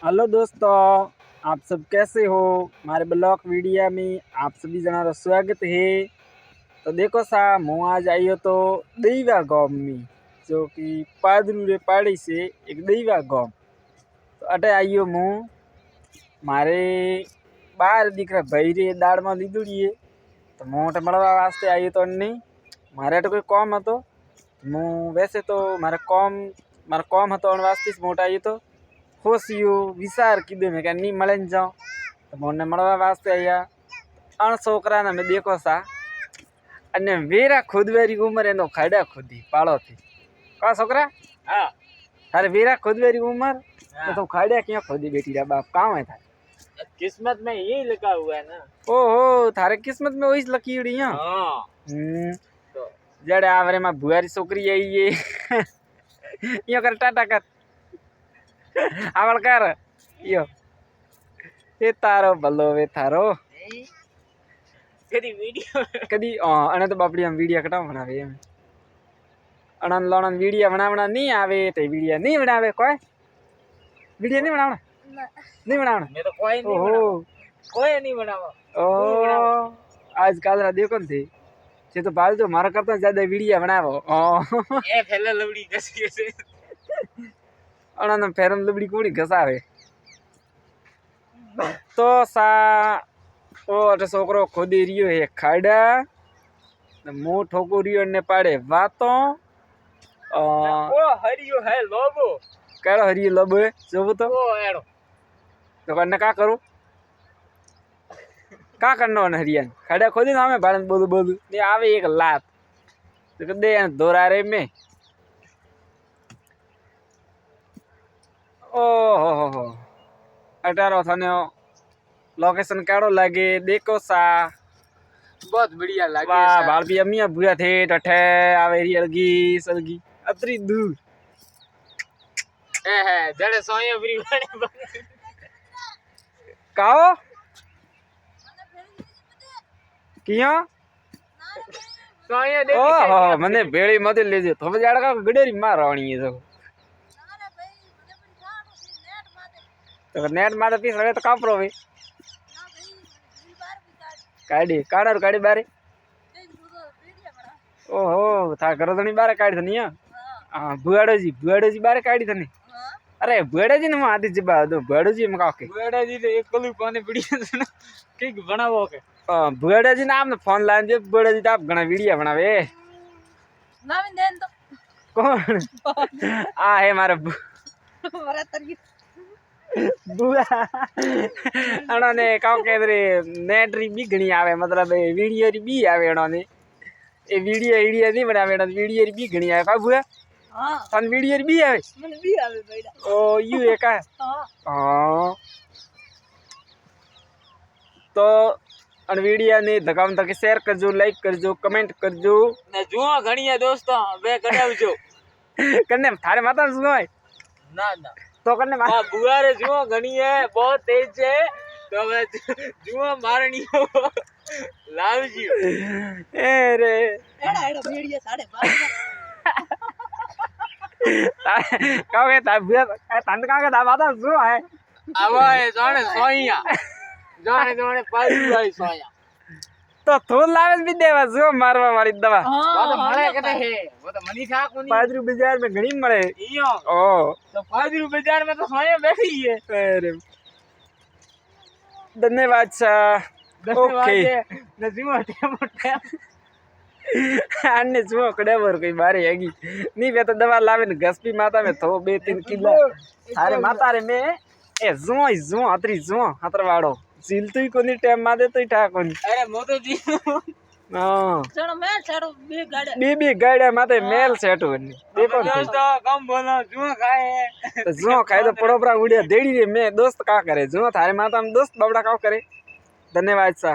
Hello दोस्तों, आप सब कैसे हो। हमारे ब्लॉग वीडियो में आप सभी जना का स्वागत है। तो देखो सा मैं आज आइयो तो दईवा गाँव में, जो कि पादरू रे पाड़ी से एक दईवा गाँव। तो अटे आइयो मैं मारे 12 दीकरा भाई रे दाड़ में लीधुड़ी है। तो मैं अटे मळवा वास्ते आइयो तो नहीं, मारे अटे कोई काम हतो। मैं वैसे तो मारा काम हतो अण वास्ते ज मोटा आइयो तो होशियो विचार कीधो मैं क्या नहीं मळे जाऊँ। तो मोने मळवा वास्ते आया अण छोकरा ने मैं देखो सा अने वेरा खोदवेरी उमर एनो खाड़ा खोदी पाड़ो थी। का छोकरा हाँ थारे वेरा खोदवेरी उमर हाँ। तो तुम खाड़ा क्यों खोदी बेटी रा बाप काम है थारे। किस्मत में यही लिखा हुआ है ना। ओहो थारे किस्मत में वही लकी उड़ी है। हाँ तो जड़े आवरे में बुआरी छोकरी आई ये यो कर टाटा कर आवल कर यो ये तारो भलो वे थारो तेरी वीडियो कदी अने तो बापड़ी हम वीडियो कटा बनावे एम अनन लोणन वीडियो बनावना नहीं आवे ते वीडियो नहीं बनावे कोई वीडियो नहीं बनावना नहीं बनावना मैं तो कोई नहीं ओहो बनावा, कोई नहीं बनावा। ओ आजकल रा देखो थे ये तो बाल तो मारा करता ज्यादा वीडियो बनावो ए फैला लवड़ी कैसे कैसे अनन फेरन लबड़ी कोणी घसावे तो सा ओ अटे छोकरो खोदी रियो है खाड़ा मो ठोको रियो ने पाड़े वातो ओ हरियो है लोगो केड़ो हरियो लब जो तो ओ एड़ो तो कन्ने का करू का करनो ने हरियन खाड़ा खोदी ना हमें बारन बोलू बोलू ने आवे एक लात तो दे दोरा रे में ओ हो अटारो थाने लोकेशन केड़ो लागे देखो सा बहुत बढ़िया लगे वाह बाल भी अम्मी बुआ थे टठे आवे री अलगी सलगी अतरी दूर ए है जड़े सोये फ्री बने काओ किया सोये ओ हो मने भेड़ी मत लेजे तो जाड़ा का गडेरी मार राणी है तो नेट मारे पीस रहे तो कापरो वे काडी काडर काडी बारे ओहो था गरदनी बारे काडी थनी हां बुआड़ो जी बारे काडी थनी अरे बुआड़ो जी ने मैं आदि जबा दो बुआड़ो जी में काके बुआड़ा जी ने एक कलू पाने वीडियो सुना के बनावो के बुआड़ो जी नाम ने फोन लान जे बुआड़ो जी आप घना वीडियो बनावे नाम देन तो कौन आ है मारे मारा तरगी बुआ अणने काव केदरे नेट री बी घणी आवे मतलब वीडियो री बी आवे अणने ए वीडियो नहीं बनावे अण वीडियो री बी घणी आवे का बुआ हां तन वीडियो री बी आवे मन भी आवे बेटा ओ यू है का हां हां तो अन वीडियो ने धकाम तक शेयर करजो लाइक करजो कमेंट करजो ने जुआ घणी है दोस्तों वे कडावजो कन्ने थारे माता सुनो है ना ना तो कन्ने हां बुआ रे जुआ घणी है बहुत तेज है तो मैं जुआ मारनी हो लावजी ए रे एड़ा एड़ा वीडियो 12:30 काव के ता बुआ तंद का दा माता सुनो है आवे जाने सोइया जाने पाई भाई सोया तो थोल लावे भी देवा जो मारवा वाली दवा वो तो मरे कहते है वो तो मनी था कोनी पादरू बाजार में घणी मळे इयो ओ तो फाजिल बाजार में तो सोया बैठी है अरे धन्यवाद सा ओके नजीम मोटे अन्य जो कड़े वर कोई बारे आगी नहीं वे तो दवा लावे ने घस पी माता में थो 2-3 किलो थारे माता रे में ए जो अतरी जो हतरवाड़ो झील तो कोनी टाइम मा दे तो ठा कोनी अरे मोतो जी हां चलो मैं चलो बे गाड़े बी गाड़े माते मेल सेट होनी देखो दोस्तों कम बोलो जुआ खाए तो जो खाए तो पड़ोपरा उड़िया देड़ी रे मैं दोस्त का करे जो थारे माता में दोस्त बाबड़ा का करे धन्यवाद सा।